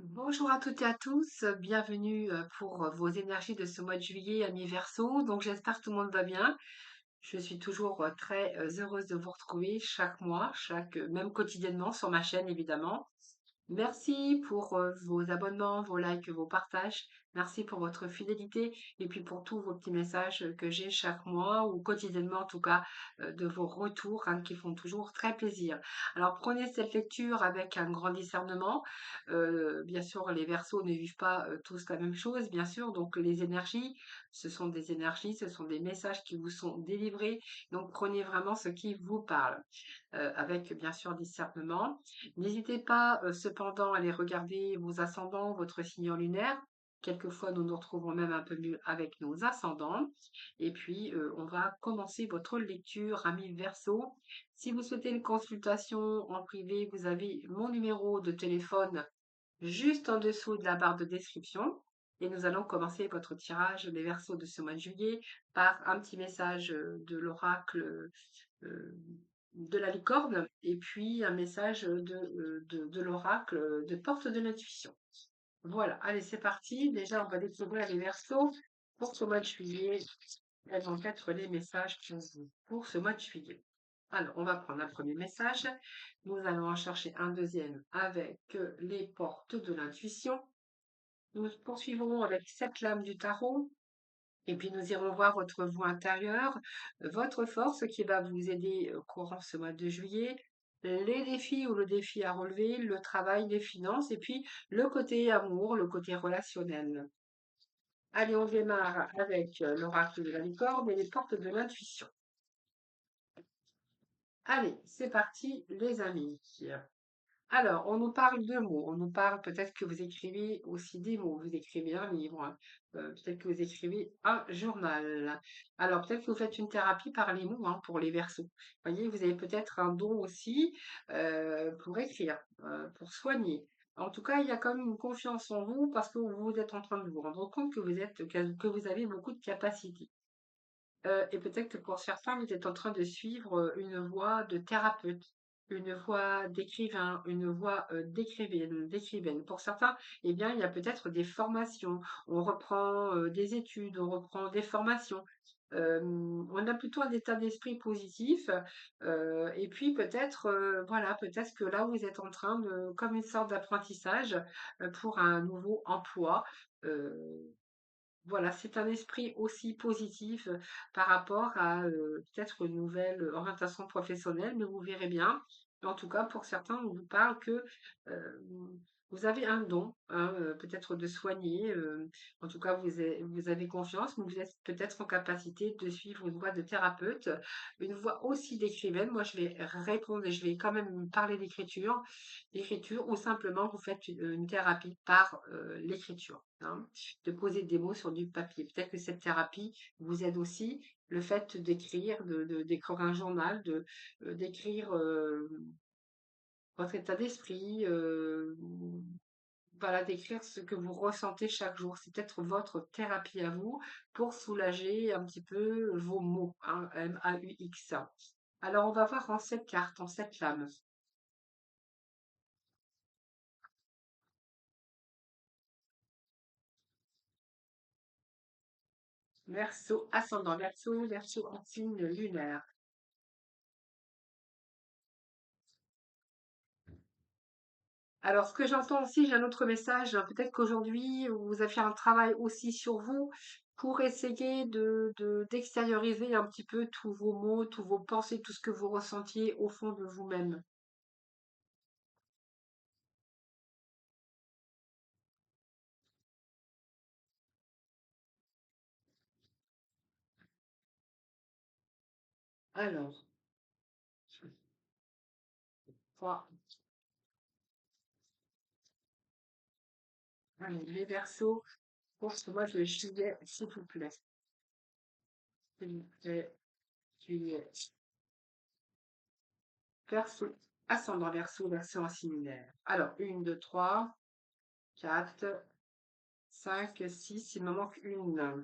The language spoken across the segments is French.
Bonjour à toutes et à tous, bienvenue pour vos énergies de ce mois de juillet à mi-verso. Donc j'espère que tout le monde va bien. Je suis toujours très heureuse de vous retrouver chaque mois, même quotidiennement sur ma chaîne évidemment. Merci pour vos abonnements, vos likes, vos partages. Merci pour votre fidélité et puis pour tous vos petits messages que j'ai chaque mois ou quotidiennement en tout cas de vos retours hein, qui font toujours très plaisir. Alors prenez cette lecture avec un grand discernement. Bien sûr, les versos ne vivent pas tous la même chose, bien sûr. Donc les énergies, ce sont des énergies, ce sont des messages qui vous sont délivrés. Donc prenez vraiment ce qui vous parle avec bien sûr discernement. N'hésitez pas cependant à aller regarder vos ascendants, votre signe lunaire. Quelquefois, nous nous retrouvons même un peu mieux avec nos ascendants. Et puis, on va commencer votre lecture, ami Verseau. Si vous souhaitez une consultation en privé, vous avez mon numéro de téléphone juste en dessous de la barre de description. Et nous allons commencer votre tirage des Verseaux de ce mois de juillet par un petit message de l'oracle euh, de la licorne et puis un message de l'oracle de porte de l'intuition. Voilà, allez, c'est parti. Déjà, on va découvrir les Verseaux pour ce mois de juillet. Quels vont être les messages pour vous pour ce mois de juillet? Alors, on va prendre un premier message. Nous allons en chercher un deuxième avec les portes de l'intuition. Nous poursuivrons avec cette lame du tarot. Et puis nous irons voir votre voix intérieure, votre force qui va vous aider courant ce mois de juillet, les défis ou le défi à relever, le travail, les finances et puis le côté amour, le côté relationnel. Allez, on démarre avec l'oracle de la licorne et les portes de l'intuition. Allez, c'est parti les amis. Alors, on nous parle de mots, on nous parle peut-être que vous écrivez aussi des mots, vous écrivez un livre, hein, peut-être que vous écrivez un journal. Alors, peut-être que vous faites une thérapie par les mots hein, pour les versos. Vous voyez, vous avez peut-être un don aussi pour écrire, pour soigner. En tout cas, il y a quand même une confiance en vous parce que vous êtes en train de vous rendre compte que vous avez beaucoup de capacités. Et peut-être que pour certains, vous êtes en train de suivre une voie de thérapeute, une voie d'écrivain, une voie d'écrivaine. Pour certains, eh bien, il y a peut-être des formations. On reprend des études, on reprend des formations. On a plutôt un état d'esprit positif. Et puis peut-être, voilà, peut-être que là, vous êtes en train de, comme une sorte d'apprentissage pour un nouveau emploi. euh, voilà, c'est un esprit aussi positif par rapport à peut-être une nouvelle orientation professionnelle, mais vous verrez bien. En tout cas, pour certains, on vous parle que euh, vous avez un don, hein, peut-être de soigner. En tout cas, vous avez confiance, mais vous êtes peut-être en capacité de suivre une voie de thérapeute, une voie aussi d'écrivaine. Moi, je vais répondre et je vais quand même parler d'écriture, ou simplement vous faites une thérapie par l'écriture. Hein, de poser des mots sur du papier. Peut-être que cette thérapie vous aide aussi. Le fait d'écrire, d'écrire un journal, d'écrire votre état d'esprit, voilà, d'écrire ce que vous ressentez chaque jour. C'est peut-être votre thérapie à vous pour soulager un petit peu vos mots, hein, MAUX. Alors, on va voir en cette carte, en cette lame. Verseau, ascendant verseau, verseau en signe lunaire. Alors, ce que j'entends aussi, j'ai un autre message. Peut-être qu'aujourd'hui, vous avez fait un travail aussi sur vous pour essayer d'extérioriser un petit peu tous vos mots, tous vos pensées, tout ce que vous ressentiez au fond de vous-même. Alors, 3. Allez, les Verseaux, pour ce mois de juillet, s'il vous plaît. S'il vous plaît, juillet. Verseau, ascendant Verseau, Verseau en similaire. Alors, 1, 2, 3, 4, 5, 6. Il me manque une.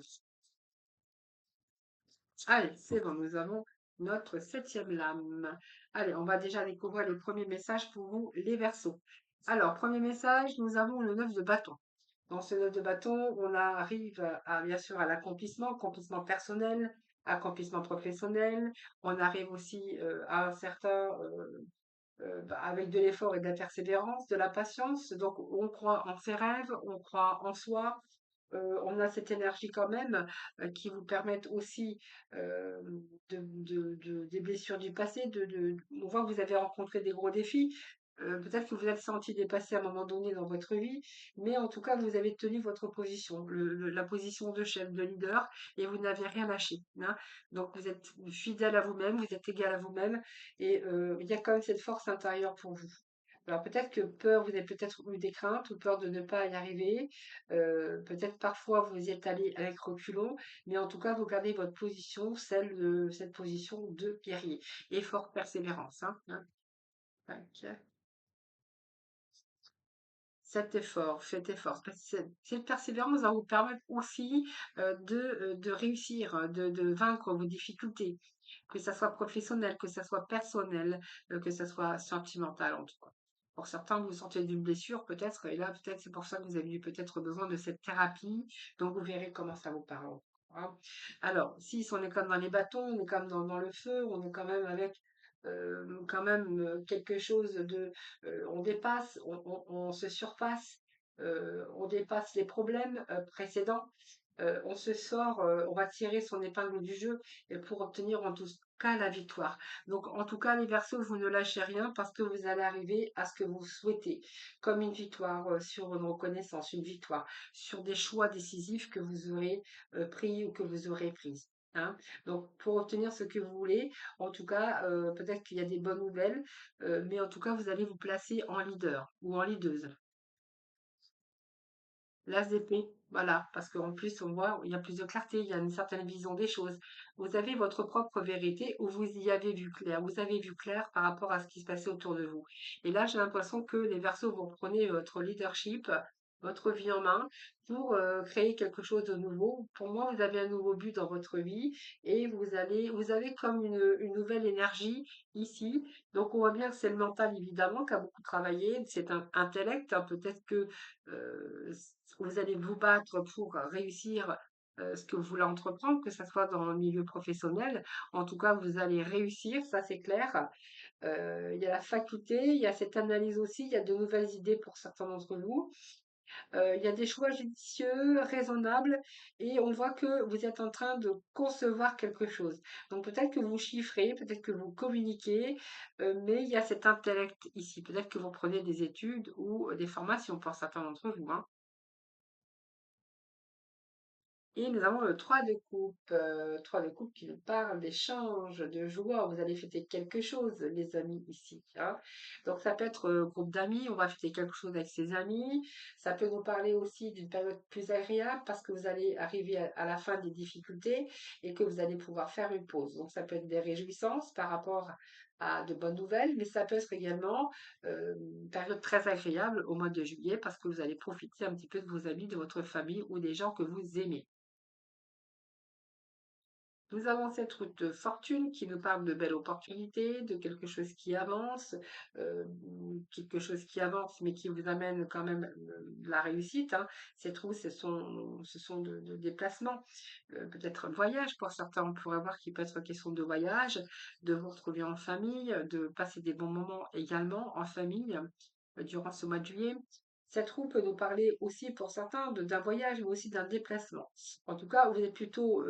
Allez, c'est bon, nous avons notre septième lame. Allez, on va déjà découvrir le premier message pour vous, les Verseaux. Alors, premier message, nous avons le 9 de bâton. Dans ce 9 de bâton, on arrive bien sûr à l'accomplissement, accomplissement personnel, accomplissement professionnel. On arrive aussi à un certain, avec de l'effort et de la persévérance, de la patience. Donc, on croit en ses rêves, on croit en soi. On a cette énergie quand même qui vous permettent aussi euh, des blessures du passé. On voit que vous avez rencontré des gros défis. Peut-être que vous êtes senti dépassé à un moment donné dans votre vie, mais en tout cas, vous avez tenu votre position, la position de chef, de leader, et vous n'avez rien lâché, hein. Donc, vous êtes fidèle à vous-même, vous êtes égal à vous-même, et il y a quand même cette force intérieure pour vous. Alors peut-être que peur, vous avez peut-être eu des craintes ou peur de ne pas y arriver. Peut-être parfois vous y êtes allé avec reculons, mais en tout cas vous gardez votre position, celle de cette position de guerrier. Effort, persévérance, hein. Tac. Cet effort, cet effort, parce que cette persévérance va vous permettre aussi de réussir, de vaincre vos difficultés, que ça soit professionnel, que ça soit personnel, que ça soit sentimental en tout cas. Pour certains, vous sentez d'une blessure peut-être, et là peut-être c'est pour ça que vous avez eu peut-être besoin de cette thérapie, donc vous verrez comment ça vous parle, hein. Alors, si on est comme dans les bâtons, on est comme dans le feu, on est quand même avec quand même quelque chose de on dépasse, on se surpasse, on dépasse les problèmes précédents, on se sort, on va tirer son épingle du jeu et pour obtenir en tout cas la victoire. Donc en tout cas les Verseaux, vous ne lâchez rien parce que vous allez arriver à ce que vous souhaitez, comme une victoire sur une reconnaissance, une victoire sur des choix décisifs que vous aurez pris ou que vous aurez pris, hein. Donc pour obtenir ce que vous voulez, en tout cas, peut-être qu'il y a des bonnes nouvelles, mais en tout cas, vous allez vous placer en leader ou en leaduse. L'as d'épée, voilà, parce qu'en plus, on voit, il y a plus de clarté, il y a une certaine vision des choses. Vous avez votre propre vérité ou vous y avez vu clair. Vous avez vu clair par rapport à ce qui se passait autour de vous. Et là, j'ai l'impression que les Verseaux, vous prenez votre leadership, votre vie en main pour créer quelque chose de nouveau. Pour moi, vous avez un nouveau but dans votre vie et vous avez comme une nouvelle énergie ici. Donc, on voit bien que c'est le mental, évidemment, qui a beaucoup travaillé. C'est un intellect, hein. Peut-être que euh, vous allez vous battre pour réussir ce que vous voulez entreprendre, que ce soit dans le milieu professionnel. En tout cas, vous allez réussir, ça c'est clair. Il y a la faculté, il y a cette analyse aussi, il y a de nouvelles idées pour certains d'entre vous. Il y a des choix judicieux, raisonnables, et on voit que vous êtes en train de concevoir quelque chose. Donc peut-être que vous chiffrez, peut-être que vous communiquez, mais il y a cet intellect ici. Peut-être que vous prenez des études ou des formations pour certains d'entre vous, hein. Et nous avons le 3 de coupe, 3 de coupe qui nous parle d'échange, de joie. Vous allez fêter quelque chose, les amis, ici, hein. Donc, ça peut être groupe d'amis, on va fêter quelque chose avec ses amis. Ça peut nous parler aussi d'une période plus agréable parce que vous allez arriver à la fin des difficultés et que vous allez pouvoir faire une pause. Donc, ça peut être des réjouissances par rapport à de bonnes nouvelles, mais ça peut être également une période très agréable au mois de juillet parce que vous allez profiter un petit peu de vos amis, de votre famille ou des gens que vous aimez. Nous avons cette route de fortune qui nous parle de belles opportunités, de quelque chose qui avance, quelque chose qui avance mais qui vous amène quand même la réussite, hein. Cette route, ce sont de déplacements, peut-être un voyage pour certains. On pourrait voir qu'il peut être question de voyage, de vous retrouver en famille, de passer des bons moments également en famille durant ce mois de juillet. Cette roue peut nous parler aussi pour certains d'un voyage, mais aussi d'un déplacement. En tout cas, vous êtes plutôt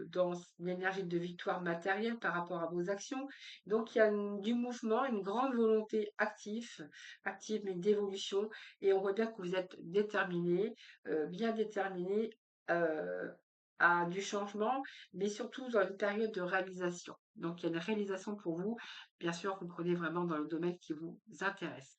dans l'énergie de victoire matérielle par rapport à vos actions. Donc, il y a du mouvement, une grande volonté active mais d'évolution. Et on voit bien que vous êtes déterminé, bien déterminé euh, à du changement, mais surtout dans une période de réalisation. Donc, il y a une réalisation pour vous. Bien sûr, vous prenez vraiment dans le domaine qui vous intéresse.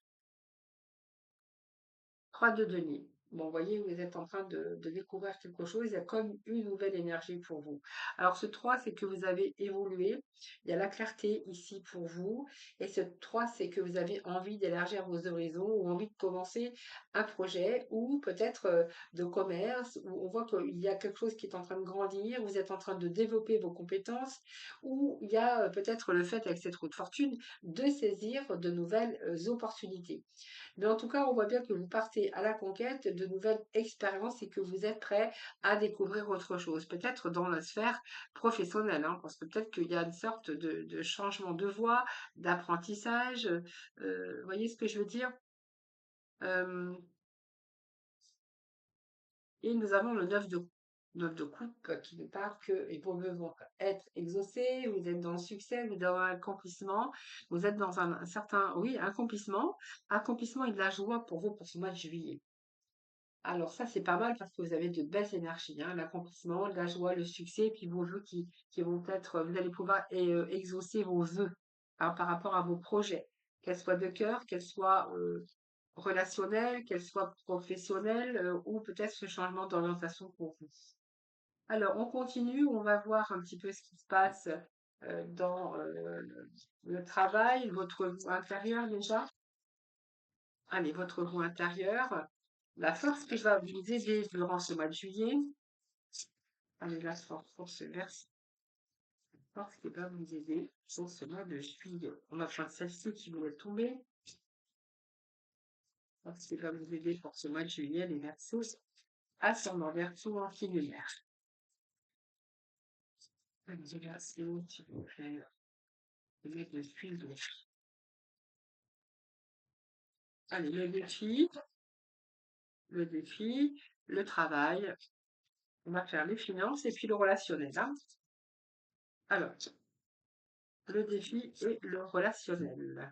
3 de denier. Bon, vous voyez, vous êtes en train de découvrir quelque chose, il y a comme une nouvelle énergie pour vous. Alors, ce 3, c'est que vous avez évolué, il y a la clarté ici pour vous, et ce 3, c'est que vous avez envie d'élargir vos horizons ou envie de commencer un projet ou peut-être de commerce, où on voit qu'il y a quelque chose qui est en train de grandir, vous êtes en train de développer vos compétences, ou il y a peut-être le fait, avec cette roue de fortune, de saisir de nouvelles opportunités. Mais en tout cas, on voit bien que vous partez à la conquête de nouvelles expériences et que vous êtes prêt à découvrir autre chose, peut-être dans la sphère professionnelle, hein, parce que peut-être qu'il y a une sorte de changement de voie, d'apprentissage. Vous voyez ce que je veux dire? Euh, et nous avons le 9 de coupe qui nous parle que et vos vœux vont être exaucés, vous êtes dans le succès, vous êtes dans l'accomplissement, vous êtes dans un certain, oui, accomplissement et de la joie pour vous pour ce mois de juillet. Alors ça, c'est pas mal parce que vous avez de belles énergies, hein, l'accomplissement, la joie, le succès, puis vos vœux qui vont être, vous allez pouvoir exaucer vos vœux, hein, par rapport à vos projets, qu'elles soient de cœur, qu'elles soient relationnelles, qu'elles soient professionnelles, ou peut-être ce changement d'orientation pour vous. Alors, on continue, on va voir un petit peu ce qui se passe dans le travail, votre vous intérieur déjà. Allez, votre vous intérieur. La force qui va vous aider durant ce mois de juillet. Allez, la force verse. Force qui va vous aider sur ce mois de juillet. On va prendre celle-ci qui voulait tomber. Force qui va vous aider pour ce mois de juillet, les versos. Ascendant verso en fil lunaire. Les versos, s'il vous plaît. Les de juillet. Allez, le défi, le travail. On va faire les finances et puis le relationnel, hein. Alors, le défi et le relationnel.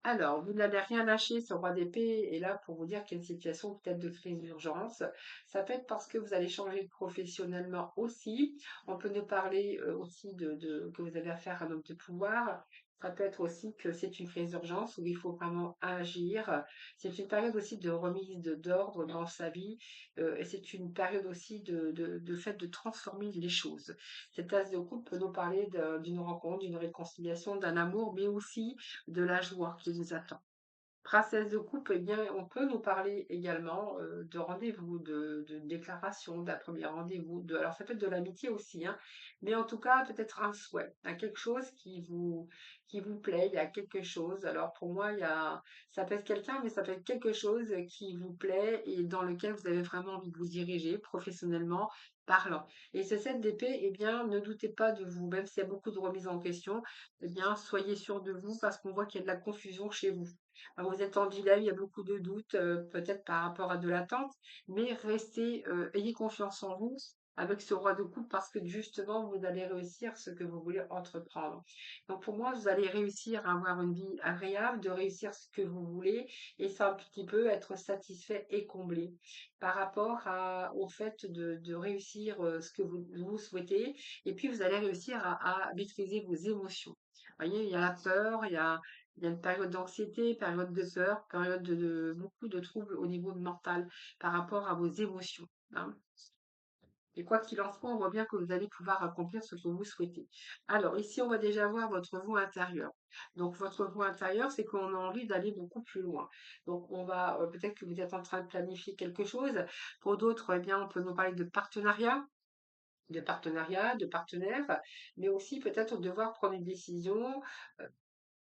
Alors, vous n'allez rien lâcher, ce roi d'épée est là pour vous dire qu'il y a une situation peut-être de crise d'urgence. Ça peut être parce que vous allez changer professionnellement aussi. On peut nous parler aussi que vous avez affaire à un homme de pouvoir. Ça peut être aussi que c'est une crise d'urgence où il faut vraiment agir. C'est une période aussi de remise d'ordre dans sa vie et c'est une période aussi de fait de transformer les choses. Cette as de coupe peut nous parler d'une rencontre, d'une réconciliation, d'un amour, mais aussi de la joie qui vous attend. Princesse de coupe, eh bien, on peut nous parler également de rendez-vous, de déclaration, d'un premier rendez-vous. Alors, ça peut être de l'amitié aussi, hein, mais en tout cas, peut-être un souhait, hein, quelque chose qui vous plaît. Il y a quelque chose. Alors, pour moi, ça peut être quelqu'un, mais ça peut être quelque chose qui vous plaît et dans lequel vous avez vraiment envie de vous diriger professionnellement parlant. Et ce 7 d'épée, eh bien, ne doutez pas de vous, même s'il y a beaucoup de remises en question, eh bien, soyez sûr de vous parce qu'on voit qu'il y a de la confusion chez vous. Alors, vous êtes en dilemme, il y a beaucoup de doutes, peut-être par rapport à de l'attente, mais restez, ayez confiance en vous avec ce roi de coupe parce que justement, vous allez réussir ce que vous voulez entreprendre. Donc, pour moi, vous allez réussir à avoir une vie agréable, de réussir ce que vous voulez et ça un petit peu être satisfait et comblé par rapport au fait de réussir ce que vous souhaitez. Et puis, vous allez réussir à maîtriser vos émotions. Vous voyez, il y a la peur, il y a une période d'anxiété, période de peur, période beaucoup de troubles au niveau mental par rapport à vos émotions, hein. Et quoi qu'il en soit, on voit bien que vous allez pouvoir accomplir ce que vous souhaitez. Alors, ici, on va déjà voir votre vous intérieur. Donc, votre vous intérieur, c'est qu'on a envie d'aller beaucoup plus loin. Donc, on va, peut-être que vous êtes en train de planifier quelque chose. Pour d'autres, eh bien, on peut nous parler de partenaires, mais aussi peut-être devoir prendre une décision,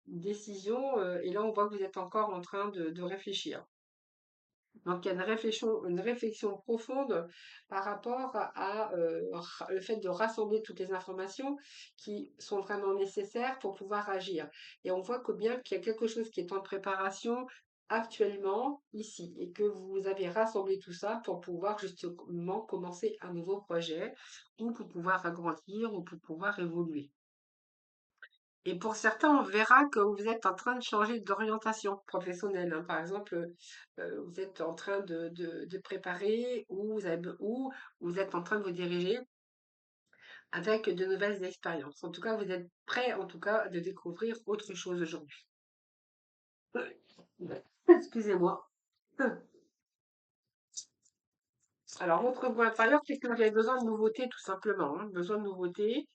et là, on voit que vous êtes encore en train de réfléchir. Donc, il y a une réflexion profonde par rapport le fait de rassembler toutes les informations qui sont vraiment nécessaires pour pouvoir agir. Et on voit que bien qu'il y a quelque chose qui est en préparation actuellement ici et que vous avez rassemblé tout ça pour pouvoir justement commencer un nouveau projet ou pour pouvoir agrandir ou pour pouvoir évoluer. Et pour certains, on verra que vous êtes en train de changer d'orientation professionnelle, hein. Par exemple, vous êtes en train de préparer ou vous êtes en train de vous diriger avec de nouvelles expériences. En tout cas, vous êtes prêt, en tout cas, de découvrir autre chose aujourd'hui. Excusez-moi. Alors, votre voix intérieure, c'est que vous avez besoin de nouveautés, tout simplement, hein, besoin de nouveautés.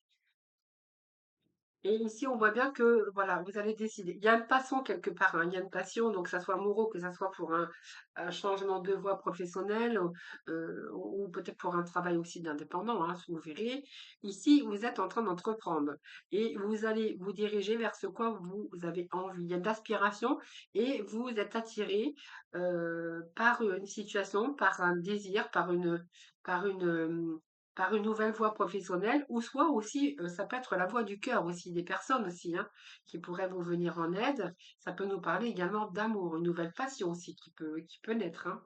Et ici, on voit bien que, voilà, vous allez décider. Il y a une passion quelque part, hein, il y a une passion, donc que ça soit amoureux, que ça soit pour un changement de voie professionnelle, ou peut-être pour un travail aussi d'indépendant, hein, vous verrez. Ici, vous êtes en train d'entreprendre et vous allez vous diriger vers ce quoi vous avez envie. Il y a de l'aspiration et vous êtes attiré par une situation, par un désir, par par une nouvelle voie professionnelle, ou soit aussi, ça peut être la voie du cœur aussi, des personnes aussi, hein, qui pourraient vous venir en aide. Ça peut nous parler également d'amour, une nouvelle passion aussi qui peut naître, hein.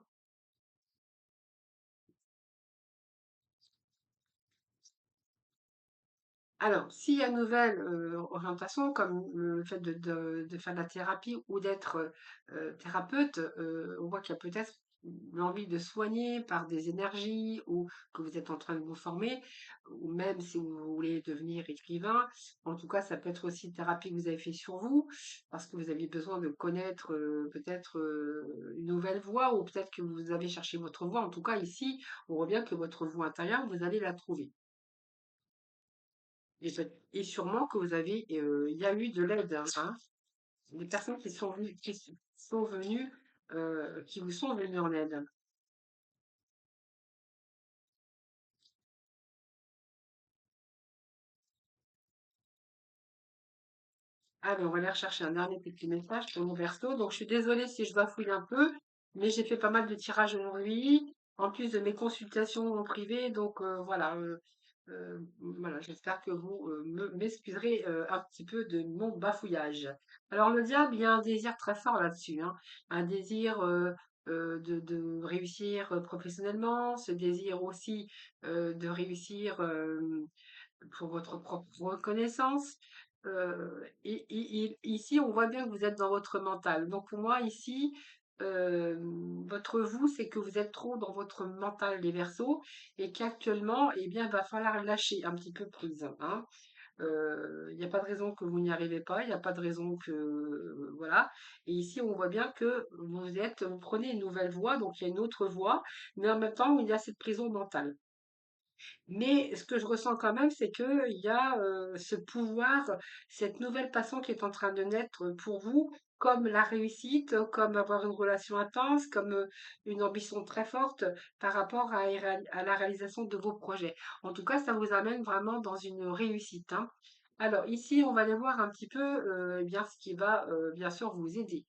Alors, s'il y a une nouvelle orientation, comme le fait de faire de la thérapie ou d'être thérapeute, on voit qu'il y a peut-être l'envie de soigner par des énergies ou que vous êtes en train de vous former, ou même si vous voulez devenir écrivain. En tout cas, ça peut être aussi une thérapie que vous avez fait sur vous, parce que vous aviez besoin de connaître peut-être une nouvelle voie, ou peut-être que vous avez cherché votre voie. En tout cas, ici, on voit bien que votre voie intérieure, vous allez la trouver. Et sûrement que vous avez, il y a eu de l'aide, hein. Des personnes sont venues, qui vous sont venues en aide. Ah, ben on va aller rechercher un dernier petit message pour mon verso. Donc, je suis désolée si je bafouille un peu, mais j'ai fait pas mal de tirages aujourd'hui, en plus de mes consultations en privé. Donc, voilà. Voilà, j'espère que vous m'excuserez un petit peu de mon bafouillage. Alors, le diable, il y a un désir très fort là-dessus, hein. Un désir de réussir professionnellement, ce désir aussi de réussir pour votre propre reconnaissance. Ici, on voit bien que vous êtes dans votre mental. Donc pour moi, ici, euh, votre vous, c'est que vous êtes trop dans votre mental, les Verseaux, et qu'actuellement, eh bien, il va falloir lâcher un petit peu prise, hein. Il n'y a pas de raison que vous n'y arrivez pas, il n'y a pas de raison que voilà. Et ici, on voit bien que vous prenez une nouvelle voie, donc il y a une autre voie, mais en même temps, il y a cette prison mentale. Mais ce que je ressens quand même, c'est qu'il y a ce pouvoir, cette nouvelle passion qui est en train de naître pour vous, comme la réussite, comme avoir une relation intense, comme une ambition très forte par rapport à la réalisation de vos projets. En tout cas, ça vous amène vraiment dans une réussite, hein. Alors ici, on va aller voir un petit peu eh bien, ce qui va bien sûr vous aider.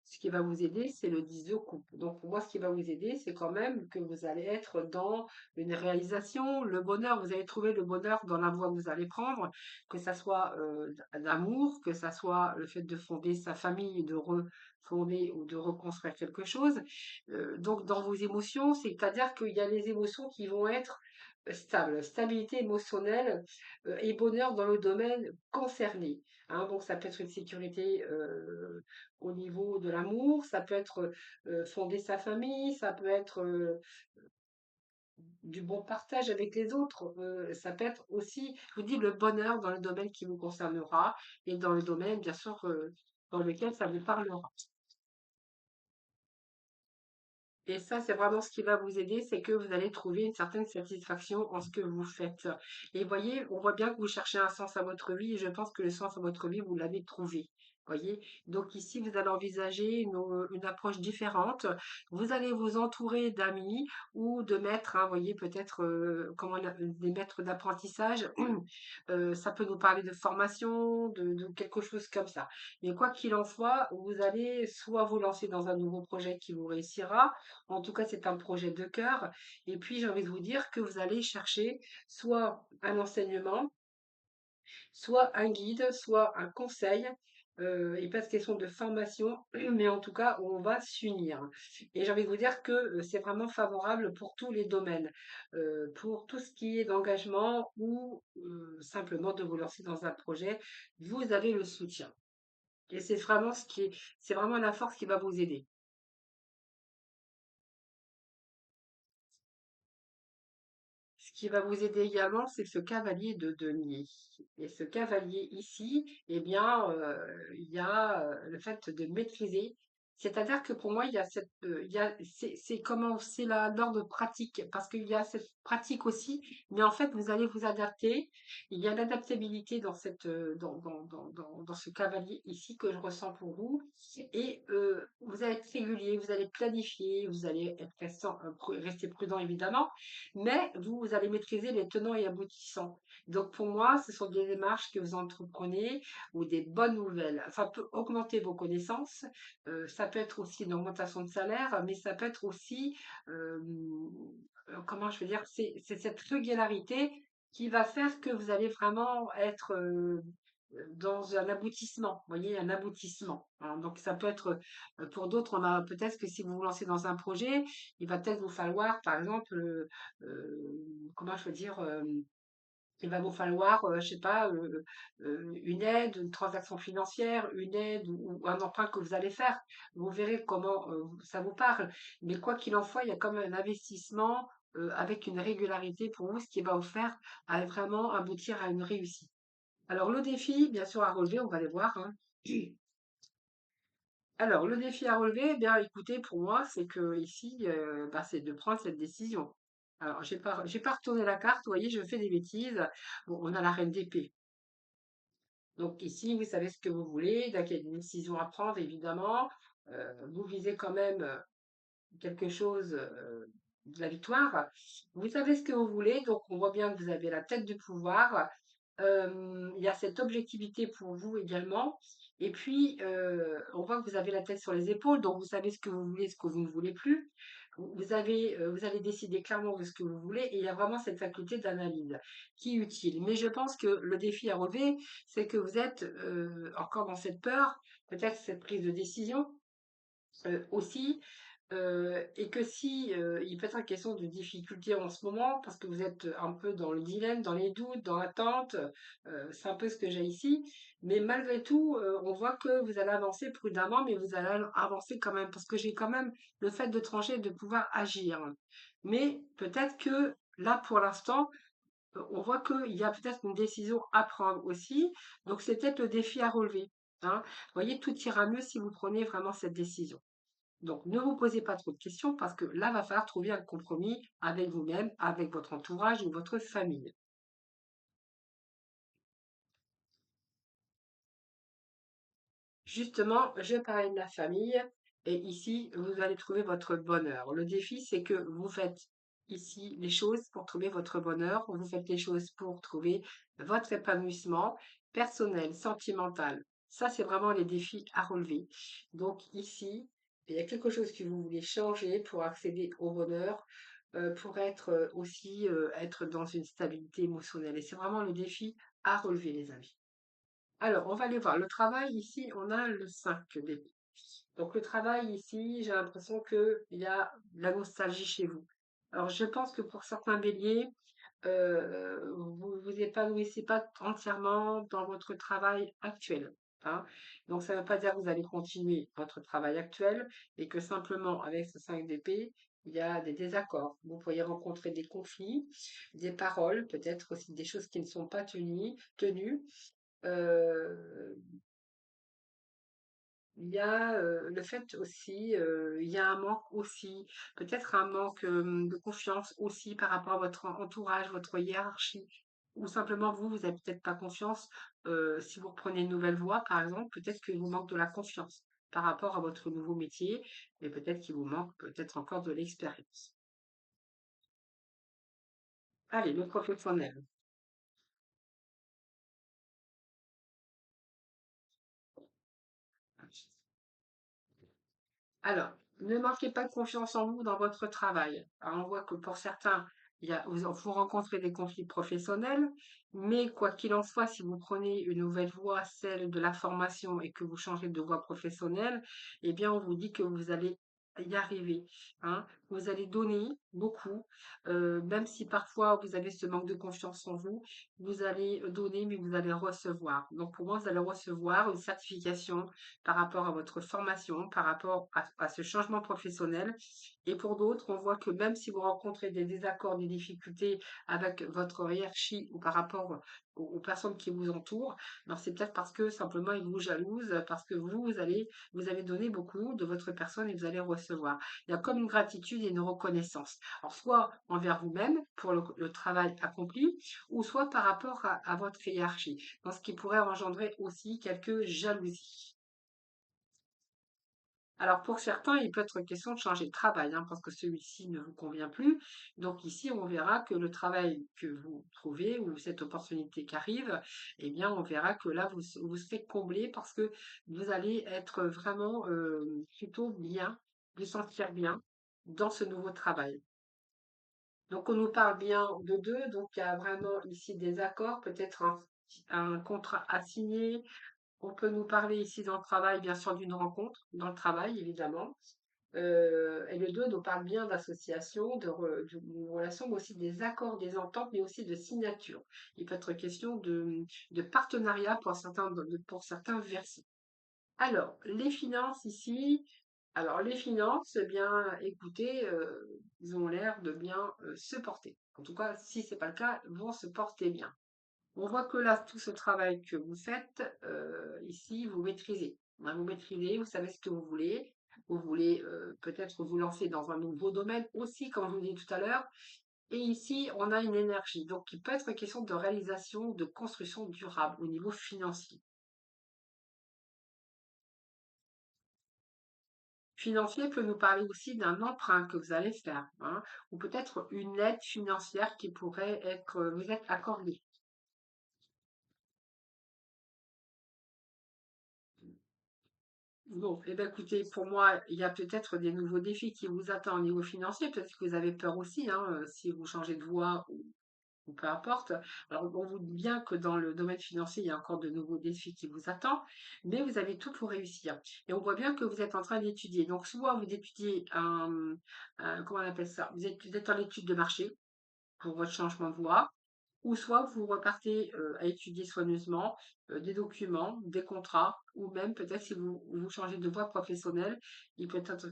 Ce qui va vous aider, c'est le 10 de coupe. Donc, pour moi, ce qui va vous aider, c'est quand même que vous allez être dans une réalisation, le bonheur, vous allez trouver le bonheur dans la voie que vous allez prendre, que ça soit d'amour, que ça soit le fait de fonder sa famille, de refonder ou de reconstruire quelque chose. Donc, dans vos émotions, c'est-à-dire qu'il y a les émotions qui vont être stables, stabilité émotionnelle et bonheur dans le domaine concerné, hein. Donc, ça peut être une sécurité au niveau de l'amour, ça peut être fonder sa famille, ça peut être du bon partage avec les autres, ça peut être aussi, je vous dis, le bonheur dans le domaine qui vous concernera et dans le domaine, bien sûr, dans lequel ça vous parlera. Et ça, c'est vraiment ce qui va vous aider, c'est que vous allez trouver une certaine satisfaction en ce que vous faites. Et voyez, on voit bien que vous cherchez un sens à votre vie et je pense que le sens à votre vie, vous l'avez trouvé. Voyez, donc ici, vous allez envisager une approche différente. Vous allez vous entourer d'amis ou de maîtres, hein, voyez, peut-être des maîtres d'apprentissage. Ça peut nous parler de formation, de quelque chose comme ça. Mais quoi qu'il en soit, vous allez soit vous lancer dans un nouveau projet qui vous réussira, en tout cas, c'est un projet de cœur. Et puis, j'ai envie de vous dire que vous allez chercher soit un enseignement, soit un guide, soit un conseil. Et pas de question de formation, mais en tout cas, on va s'unir. Et j'ai envie de vous dire que c'est vraiment favorable pour tous les domaines, pour tout ce qui est d'engagement ou simplement de vous lancer dans un projet, vous avez le soutien. Et c'est vraiment la force qui va vous aider. qui va vous aider également, c'est ce cavalier de denier. Et ce cavalier ici, eh bien, il y a le fait de maîtriser. C'est-à-dire que pour moi, il y a c'est comment, c'est l'ordre pratique, parce qu'il y a cette pratique aussi, mais en fait, vous allez vous adapter. Il y a l'adaptabilité dans dans ce cavalier ici que je ressens pour vous. Et vous allez être régulier, vous allez planifier, vous allez être rester prudent évidemment, mais vous allez maîtriser les tenants et aboutissants. Donc pour moi, ce sont des démarches que vous entreprenez ou des bonnes nouvelles. Ça peut augmenter vos connaissances, ça peut être aussi une augmentation de salaire, mais ça peut être aussi, euh, comment je veux dire, c'est cette régularité qui va faire que vous allez vraiment être dans un aboutissement, vous voyez, un aboutissement. Hein. Donc ça peut être, pour d'autres, on a peut-être que si vous vous lancez dans un projet, il va peut-être vous falloir, par exemple, comment je veux dire, il va vous falloir, je sais pas, une aide, une transaction financière, une aide ou un emprunt que vous allez faire. Vous verrez comment ça vous parle. Mais quoi qu'il en soit, il y a comme un investissement avec une régularité pour vous, ce qui va vous faire vraiment aboutir à une réussite. Alors, le défi, bien sûr, à relever, on va les voir. Hein. Alors, le défi à relever, eh bien, écoutez, pour moi, c'est que ici, bah, c'est de prendre cette décision. Alors, j'ai pas retourné la carte, vous voyez, je fais des bêtises. Bon, on a la reine d'épée. Donc ici, vous savez ce que vous voulez, donc il y a une décision à prendre, évidemment. Vous visez quand même quelque chose de la victoire. Vous savez ce que vous voulez, donc on voit bien que vous avez la tête du pouvoir. Il y a cette objectivité pour vous également. Et puis, on voit que vous avez la tête sur les épaules, donc vous savez ce que vous voulez, ce que vous ne voulez plus. Vous allez décider clairement de ce que vous voulez et il y a vraiment cette faculté d'analyse qui est utile. Mais je pense que le défi à relever, c'est que vous êtes encore dans cette peur, peut-être cette prise de décision aussi, et que si il peut être une question de difficulté en ce moment, parce que vous êtes un peu dans le dilemme, dans les doutes, dans l'attente, c'est un peu ce que j'ai ici, mais malgré tout, on voit que vous allez avancer prudemment, mais vous allez avancer quand même, parce que j'ai quand même le fait de trancher, de pouvoir agir. Mais peut-être que là, pour l'instant, on voit qu'il y a peut-être une décision à prendre aussi, donc c'est peut-être le défi à relever. Hein. Vous voyez, tout ira mieux si vous prenez vraiment cette décision. Donc, ne vous posez pas trop de questions parce que là, va falloir trouver un compromis avec vous-même, avec votre entourage ou votre famille. Justement, je parlais de la famille et ici, vous allez trouver votre bonheur. Le défi, c'est que vous faites ici les choses pour trouver votre bonheur, vous faites les choses pour trouver votre épanouissement personnel, sentimental. Ça, c'est vraiment les défis à relever. Donc ici, il y a quelque chose que vous voulez changer pour accéder au bonheur, pour être aussi être dans une stabilité émotionnelle. Et c'est vraiment le défi à relever, les amis. Alors, on va aller voir. Le travail, ici, on a le 5 d'épée. Donc, le travail, ici, j'ai l'impression qu'il y a de la nostalgie chez vous. Alors, je pense que pour certains béliers, vous vous épanouissez pas entièrement dans votre travail actuel. Hein. Donc, ça ne veut pas dire que vous allez continuer votre travail actuel et que simplement, avec ce 5 d'épée, il y a des désaccords. Vous pourriez rencontrer des conflits, des paroles, peut-être aussi des choses qui ne sont pas tenues. Euh, il y a le fait aussi, il y a un manque aussi, peut-être un manque de confiance aussi par rapport à votre entourage, votre hiérarchie, ou simplement vous, vous n'avez peut-être pas confiance. Si vous reprenez une nouvelle voie, par exemple, peut-être qu'il vous manque de la confiance par rapport à votre nouveau métier, et peut-être qu'il vous manque peut-être encore de l'expérience. Allez, le professionnel. Alors, ne manquez pas de confiance en vous dans votre travail. Alors, on voit que pour certains, vous rencontrez des conflits professionnels, mais quoi qu'il en soit, si vous prenez une nouvelle voie, celle de la formation, et que vous changez de voie professionnelle, eh bien, on vous dit que vous allez y arriver, hein. Vous allez donner beaucoup, même si parfois vous avez ce manque de confiance en vous, vous allez donner, mais vous allez recevoir. Donc pour moi, vous allez recevoir une certification par rapport à votre formation, par rapport à ce changement professionnel. Et pour d'autres, on voit que même si vous rencontrez des désaccords, des difficultés avec votre hiérarchie ou par rapport aux personnes qui vous entourent, ben c'est peut-être parce que simplement ils vous jalousent, parce que vous avez donné beaucoup de votre personne et vous allez recevoir. Il y a comme une gratitude et une reconnaissance. Alors, soit envers vous-même pour le travail accompli, ou soit par rapport à votre hiérarchie. Donc, ce qui pourrait engendrer aussi quelques jalousies. Alors, pour certains, il peut être question de changer de travail, hein, parce que celui-ci ne vous convient plus. Donc, ici, on verra que le travail que vous trouvez ou cette opportunité qui arrive, eh bien, on verra que là, vous serez comblé parce que vous allez être vraiment plutôt bien, vous sentir bien dans ce nouveau travail. Donc, on nous parle bien de deux. Donc, il y a vraiment ici des accords, peut-être un contrat à signer. On peut nous parler ici dans le travail, bien sûr, d'une rencontre, dans le travail, évidemment. Et le 2 nous parle bien d'association, d'une relation, mais aussi des accords, des ententes, mais aussi de signature. Il peut être question de partenariat pour certains versants. Alors, les finances ici, alors les finances, eh bien, écoutez, ils ont l'air de bien se porter. En tout cas, si c'est pas le cas, ils vont se porter bien. On voit que là, tout ce travail que vous faites, ici, vous maîtrisez. Hein, vous maîtrisez, vous savez ce que vous voulez. Vous voulez peut-être vous lancer dans un nouveau domaine aussi, comme je vous l'ai dit tout à l'heure. Et ici, on a une énergie. Donc, il peut être question de réalisation, de construction durable au niveau financier. Financier peut nous parler aussi d'un emprunt que vous allez faire, hein, ou peut-être une aide financière qui pourrait vous être accordée. Bon, eh bien, écoutez, pour moi, il y a peut-être des nouveaux défis qui vous attendent au niveau financier. Peut-être que vous avez peur aussi, hein, si vous changez de voie ou peu importe. Alors, on vous dit bien que dans le domaine financier, il y a encore de nouveaux défis qui vous attendent, mais vous avez tout pour réussir. Et on voit bien que vous êtes en train d'étudier. Donc, soit vous étudiez comment on appelle ça? Vous êtes en étude de marché pour votre changement de voie, ou soit vous repartez à étudier soigneusement des documents, des contrats, ou même peut-être si vous changez de voie professionnelle, il peut être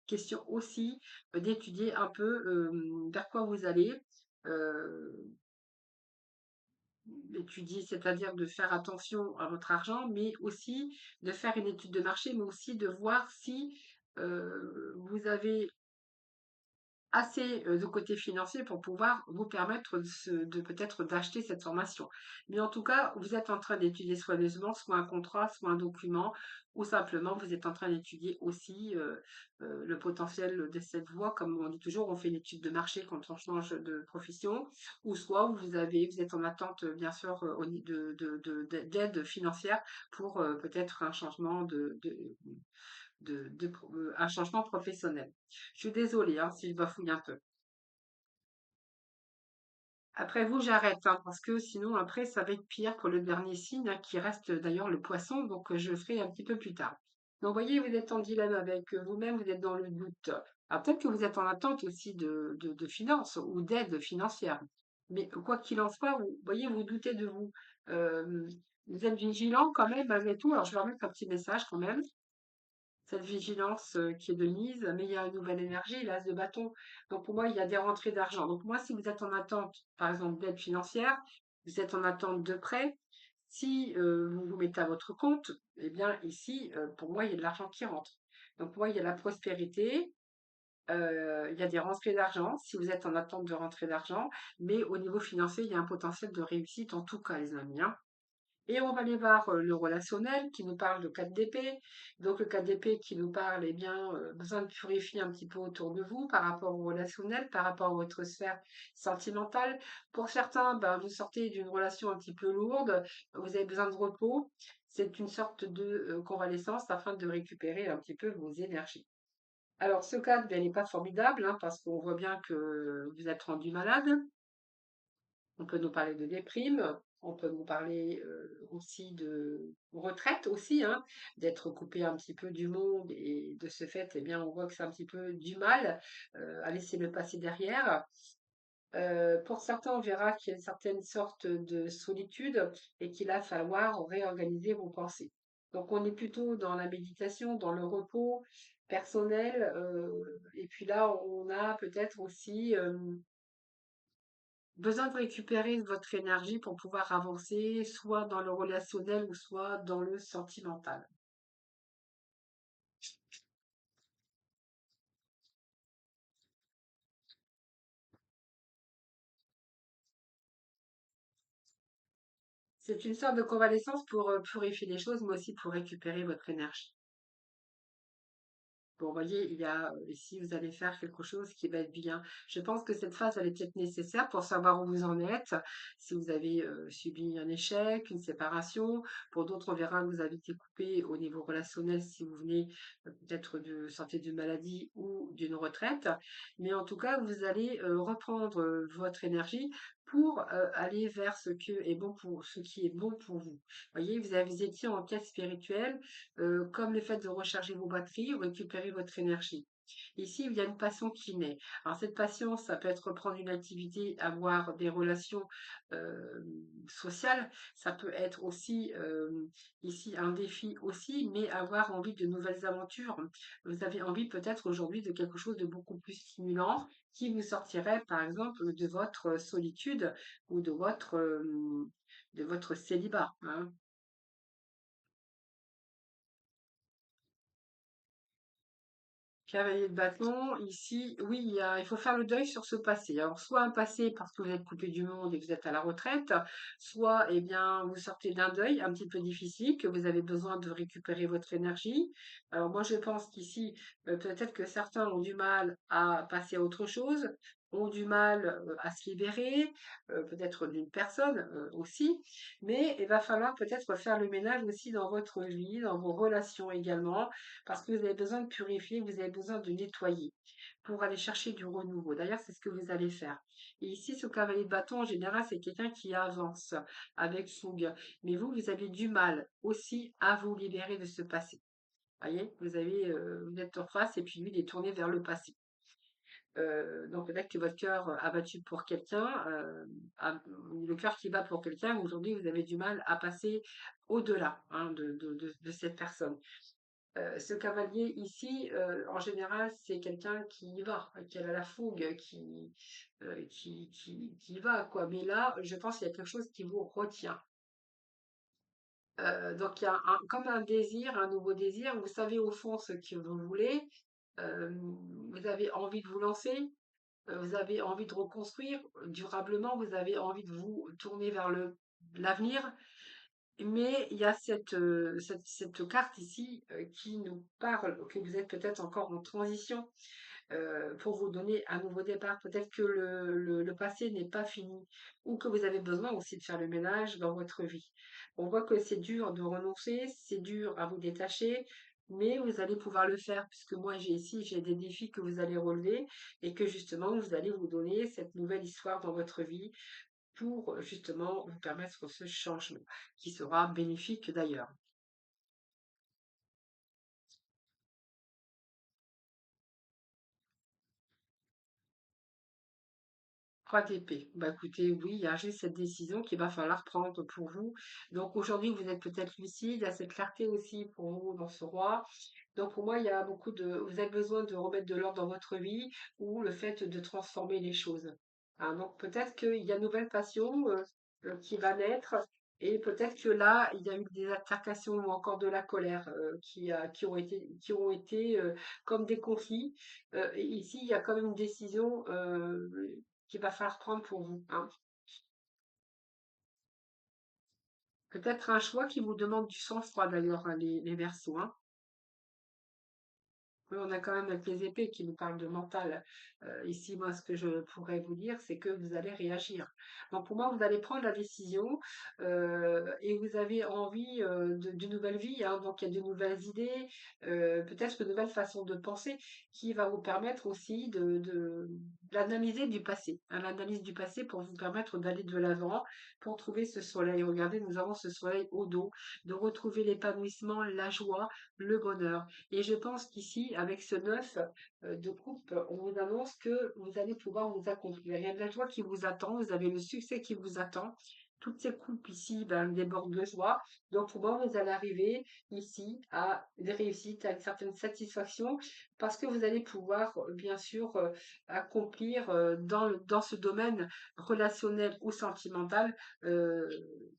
question aussi d'étudier un peu vers quoi vous allez. euh, Étudier, c'est-à-dire de faire attention à votre argent, mais aussi de faire une étude de marché, mais aussi de voir si vous avez assez de côté financier pour pouvoir vous permettre de peut-être d'acheter cette formation. Mais en tout cas, vous êtes en train d'étudier soigneusement, soit un contrat, soit un document, ou simplement vous êtes en train d'étudier aussi le potentiel de cette voie. Comme on dit toujours, on fait une étude de marché quand on change de profession, ou soit vous êtes en attente, bien sûr, d'aide financière pour peut-être un changement un changement professionnel. Je suis désolée hein, si je bafouille un peu. Après vous, j'arrête hein, parce que sinon après ça va être pire pour le dernier signe hein, qui reste d'ailleurs le poisson, donc je le ferai un petit peu plus tard. Donc voyez, vous êtes en dilemme avec vous-même, vous êtes dans le doute. Alors peut-être que vous êtes en attente aussi de finances ou d'aide financière. Mais quoi qu'il en soit, vous voyez, vous doutez de vous. Euh, Vous êtes vigilant quand même malgré tout. Alors je vais leur mettre un petit message quand même. Cette vigilance qui est de mise, mais il y a une nouvelle énergie, l'as de bâton. Donc pour moi, il y a des rentrées d'argent. Donc moi, si vous êtes en attente, par exemple, d'aide financière, vous êtes en attente de prêt, si vous vous mettez à votre compte, eh bien ici, pour moi, il y a de l'argent qui rentre. Donc pour moi, il y a la prospérité, il y a des rentrées d'argent, si vous êtes en attente de rentrée d'argent, mais au niveau financier, il y a un potentiel de réussite en tout cas, les amis, hein. Et on va aller voir le relationnel qui nous parle de 4 d'épée. Donc le 4 d'épée qui nous parle, eh bien, besoin de purifier un petit peu autour de vous par rapport au relationnel, par rapport à votre sphère sentimentale. Pour certains, ben, vous sortez d'une relation un petit peu lourde, vous avez besoin de repos. C'est une sorte de convalescence afin de récupérer un petit peu vos énergies. Alors ce cadre, ben, il n'est pas formidable hein, parce qu'on voit bien que vous êtes rendu malade. On peut nous parler de déprime. On peut vous parler aussi de retraite aussi, hein, d'être coupé un petit peu du monde et de ce fait, eh bien, on voit que c'est un petit peu du mal à laisser le passé derrière. Pour certains, on verra qu'il y a une certaine sorte de solitude et qu'il va falloir réorganiser vos pensées. Donc, on est plutôt dans la méditation, dans le repos personnel, et puis là, on a peut-être aussi besoin de récupérer votre énergie pour pouvoir avancer, soit dans le relationnel ou soit dans le sentimental. C'est une sorte de convalescence pour purifier les choses, mais aussi pour récupérer votre énergie. Bon, vous voyez, il y a ici, vous allez faire quelque chose qui va être bien. Je pense que cette phase, elle est peut-être nécessaire pour savoir où vous en êtes. Si vous avez subi un échec, une séparation, pour d'autres, on verra que vous avez été coupé au niveau relationnel si vous venez peut-être de sortir d'une maladie ou d'une retraite. Mais en tout cas, vous allez reprendre votre énergie pour aller vers ce qui est bon pour vous. Voyez, vous étiez en quête spirituelle comme le fait de recharger vos batteries ou récupérer votre énergie. Ici, il y a une passion qui naît. Alors, cette passion, ça peut être reprendre une activité, avoir des relations euh, sociales. Ça peut être aussi, ici, un défi aussi, mais avoir envie de nouvelles aventures. Vous avez envie peut-être aujourd'hui de quelque chose de beaucoup plus stimulant qui vous sortirait, par exemple, de votre solitude ou de votre célibat, hein. Cavalier de bâton, ici, oui, il faut faire le deuil sur ce passé. Alors, soit un passé parce que vous êtes coupé du monde et que vous êtes à la retraite, soit, eh bien, vous sortez d'un deuil un petit peu difficile, que vous avez besoin de récupérer votre énergie. Alors, moi, je pense qu'ici, peut-être que certains ont du mal à passer à autre chose, ont du mal à se libérer, peut-être d'une personne aussi, mais il va falloir peut-être faire le ménage aussi dans votre vie, dans vos relations également parce que vous avez besoin de purifier, vous avez besoin de nettoyer pour aller chercher du renouveau. D'ailleurs, c'est ce que vous allez faire. Et ici, ce cavalier de bâton, en général, c'est quelqu'un qui avance avec fougue. Mais vous, vous avez du mal aussi à vous libérer de ce passé. Voyez, vous êtes en face et puis lui, il est tourné vers le passé. Donc peut-être que votre cœur a battu pour quelqu'un, le cœur qui bat pour quelqu'un, aujourd'hui, vous avez du mal à passer au-delà hein, de cette personne. Ce cavalier ici, en général, c'est quelqu'un qui y va, qui a la fougue, qui y va, quoi. Mais là, je pense qu'il y a quelque chose qui vous retient. Donc il y a comme un désir, un nouveau désir. Vous savez au fond ce que vous voulez. euh, vous avez envie de vous lancer. Vous avez envie de reconstruire durablement. Vous avez envie de vous tourner vers l'avenir. Mais il y a cette carte ici qui nous parle que vous êtes peut-être encore en transition pour vous donner un nouveau départ. Peut-être que le passé n'est pas fini ou que vous avez besoin aussi de faire le ménage dans votre vie. On voit que c'est dur de renoncer, c'est dur à vous détacher, mais vous allez pouvoir le faire puisque moi j'ai des défis que vous allez relever et que justement vous allez vous donner cette nouvelle histoire dans votre vie pour justement vous permettre ce changement qui sera bénéfique d'ailleurs. 3 TP. Bah écoutez, oui, il y a juste cette décision qu'il va falloir prendre pour vous. Donc aujourd'hui, vous êtes peut-être lucide, il y a cette clarté aussi pour vous dans ce roi. Donc pour moi, il y a vous avez besoin de remettre de l'ordre dans votre vie ou le fait de transformer les choses. Hein, donc peut-être qu'il y a une nouvelle passion qui va naître et peut-être que là, il y a eu des altercations ou encore de la colère qui ont été comme des conflits. Et ici, il y a quand même une décision qu'il va falloir prendre pour vous, hein. Peut-être un choix qui vous demande du sang-froid d'ailleurs, hein, les Verseaux, hein. Oui, on a quand même avec les épées qui nous parlent de mental. Ici, moi, ce que je pourrais vous dire, c'est que vous allez réagir. Donc, pour moi, vous allez prendre la décision et vous avez envie d'une nouvelle vie, hein. Donc, il y a de nouvelles idées, peut-être une nouvelle façon de penser qui va vous permettre aussi de l'analyser du passé, hein, l'analyse du passé pour vous permettre d'aller de l'avant, pour trouver ce soleil. Regardez, nous avons ce soleil au dos, de retrouver l'épanouissement, la joie, le bonheur. Et je pense qu'ici, avec ce 9 de coupe, on vous annonce que vous allez pouvoir vous accomplir. Il y a de la joie qui vous attend, vous avez le succès qui vous attend. Toutes ces coupes ici ben, débordent de joie. Donc, pour moi, vous allez arriver ici à des réussites, à une certaine satisfaction, parce que vous allez pouvoir, bien sûr, accomplir dans ce domaine relationnel ou sentimental. Vous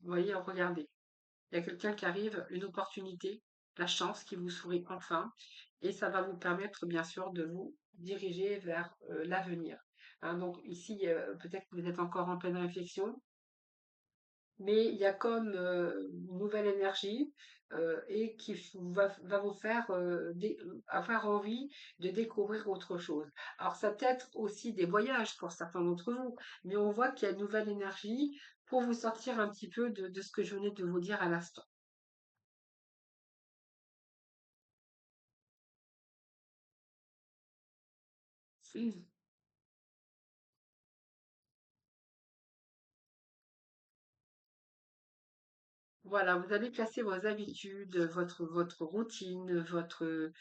voyez, regardez. Il y a quelqu'un qui arrive, une opportunité, la chance qui vous sourit enfin, et ça va vous permettre bien sûr de vous diriger vers l'avenir. Hein, donc ici, peut-être que vous êtes encore en pleine réflexion, mais il y a comme une nouvelle énergie et va vous faire avoir envie de découvrir autre chose. Alors ça peut être aussi des voyages pour certains d'entre vous, mais on voit qu'il y a une nouvelle énergie pour vous sortir un petit peu de ce que je venais de vous dire à l'instant. Voilà, vous allez placer vos habitudes, votre routine, votre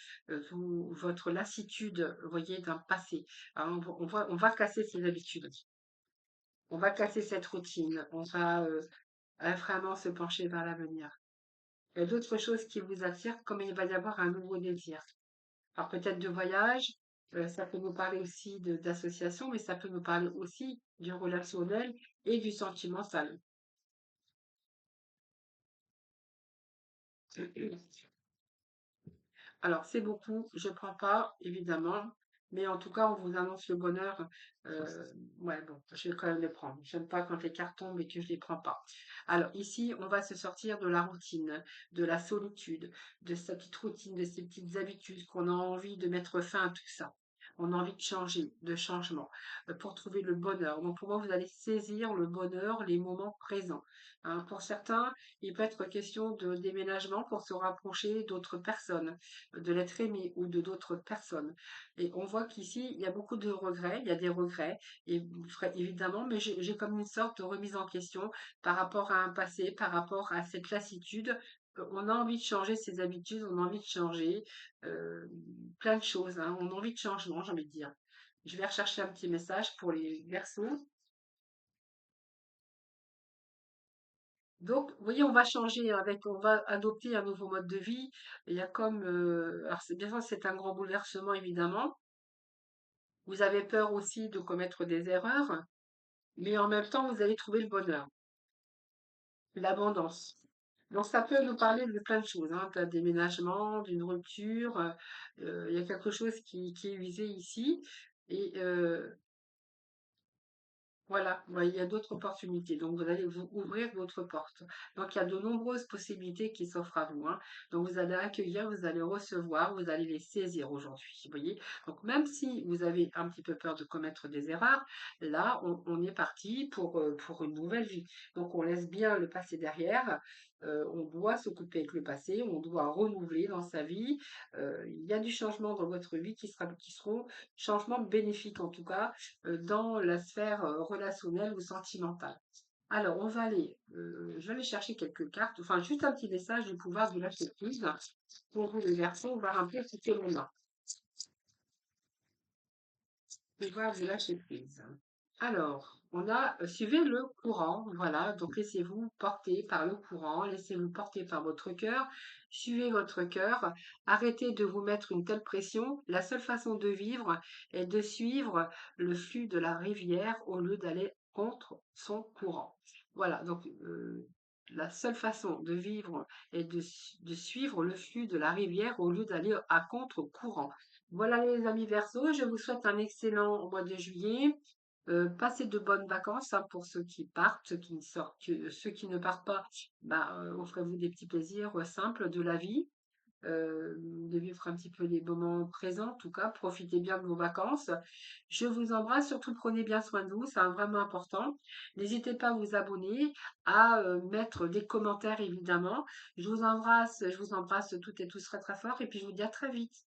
lassitude, vous voyez, d'un passé. Alors, on va casser ces habitudes. On va casser cette routine. On va vraiment se pencher vers l'avenir. Il y a d'autres choses qui vous attirent, comme il va y avoir un nouveau désir. Alors peut-être de voyage, ça peut nous parler aussi d'association, mais ça peut nous parler aussi du relationnel et du sentimental. Alors, c'est beaucoup, je prends pas, évidemment, mais en tout cas, on vous annonce le bonheur. euh, ouais, bon, je vais quand même les prendre. J'aime pas quand les cartes tombent et que je les prends pas. Alors, ici, on va se sortir de la routine, de la solitude, de sa petite routine, de ces petites habitudes qu'on a envie de mettre fin à tout ça. On a envie de changer, de changement, pour trouver le bonheur. Donc, pour moi, vous allez saisir le bonheur, les moments présents. Hein, pour certains, il peut être question de déménagement pour se rapprocher d'autres personnes de l'être aimé ou de d'autres personnes. Et on voit qu'ici, il y a beaucoup de regrets, il y a des regrets, et évidemment, mais j'ai comme une sorte de remise en question par rapport à un passé, par rapport à cette lassitude. On a envie de changer ses habitudes, on a envie de changer euh, plein de choses, hein. On a envie de changement, j'ai envie de dire. Je vais rechercher un petit message pour les garçons. Donc, vous voyez, on va changer avec, on va adopter un nouveau mode de vie. Il y a comme, alors c'est bien sûr, c'est un grand bouleversement évidemment. Vous avez peur aussi de commettre des erreurs, mais en même temps, vous allez trouver le bonheur, l'abondance. Donc, ça peut nous parler de plein de choses, hein, d'un déménagement, d'une rupture. Il y a quelque chose qui est usé ici. Et voilà, il y a d'autres opportunités. Donc, vous allez vous ouvrir d'autres portes. Donc, il y a de nombreuses possibilités qui s'offrent à vous, hein. Donc, vous allez accueillir, vous allez recevoir, vous allez les saisir aujourd'hui. Vous voyez? Donc, même si vous avez un petit peu peur de commettre des erreurs, là, on est parti pour une nouvelle vie. Donc, on laisse bien le passé derrière. On doit s'occuper avec le passé, on doit renouveler dans sa vie. Il y a du changement dans votre vie qui seront changements bénéfiques en tout cas dans la sphère relationnelle ou sentimentale. Alors, je vais aller chercher quelques cartes, enfin juste un petit message du pouvoir du lâcher prise pour vous les garçons, voir un peu ce que l'on a. Pouvoir du lâcher prise. Alors, on a suivez le courant, voilà, donc laissez-vous porter par le courant, laissez-vous porter par votre cœur, suivez votre cœur, arrêtez de vous mettre une telle pression. La seule façon de vivre est de suivre le flux de la rivière au lieu d'aller contre son courant. Voilà, donc la seule façon de vivre est de suivre le flux de la rivière au lieu d'aller à contre-courant. Voilà les amis Verseaux, je vous souhaite un excellent mois de juillet. Passez de bonnes vacances hein, pour ceux qui partent, ceux qui ne sortent, ceux qui ne partent pas, bah, offrez-vous des petits plaisirs simples de la vie. de vivre un petit peu les moments présents, en tout cas. Profitez bien de vos vacances. Je vous embrasse, surtout prenez bien soin de vous, c'est vraiment important. N'hésitez pas à vous abonner, à mettre des commentaires évidemment. Je vous embrasse toutes et tous très très fort et puis je vous dis à très vite.